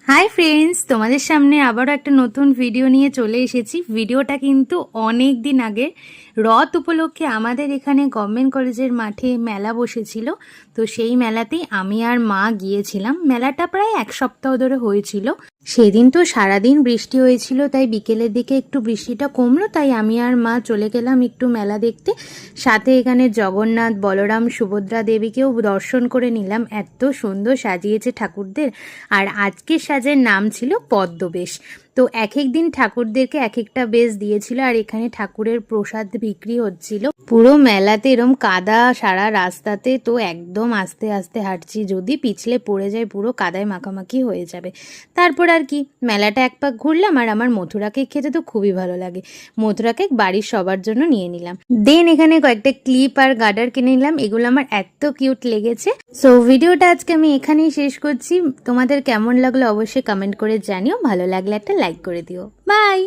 Hi friends, তোমাদের সামনে আবারও একটা নতুন ভিডিও নিয়ে চলে এসেছি। ভিডিওটা কিন্তু অনেক দিন আগে রথ উপলক্ষে আমাদের এখানে গভর্নমেন্ট কলেজের মাঠে মেলা বসেছিল। তো সেই মেলাতেই আমি আর মা গিয়েছিলাম। মেলাটা প্রায় এক সপ্তাহ ধরে হয়েছিল। সেদিন তো সারাদিন বৃষ্টি হয়েছিল, তাই বিকেলের দিকে একটু বৃষ্টিটা কমলো, তাই আমি আর মা চলে গেলাম একটু মেলা দেখতে। সাথে এখানে জগন্নাথ, বলরাম, সুভদ্রা দেবীকেও দর্শন করে নিলাম। এত সুন্দর সাজিয়েছে ঠাকুরদের। আর আজকের সাজের নাম ছিল পদ্মবেশ। তো এক এক দিন ঠাকুরদেরকে এক একটা বেশ দিয়েছিল, আর এখানে ঠাকুরের প্রসাদ বিক্রি হচ্ছিল। পুরো মেলাতে এরম কাদা সারা রাস্তাতে, তো একদম আস্তে আস্তে হাঁটছি, যদি পিছলে পড়ে যায় পুরো কাদায় মাখামাখি হয়ে যাবে। তারপর আর কি, মেলাটা এক পাক ঘুরলাম। আর আমার মথুরা কেক খেতে তো খুবই ভালো লাগে। মথুরা কেক বাড়ির সবার জন্য নিয়ে নিলাম। দেন এখানে কয়েকটা ক্লিপ আর গার্ডার কিনে নিলাম। এগুলো আমার এত কিউট লেগেছে। সো ভিডিওটা আজকে আমি এখানেই শেষ করছি। তোমাদের কেমন লাগলো অবশ্যই কমেন্ট করে জানিও। ভালো লাগলে একটা লাইক করে দিও। বাই।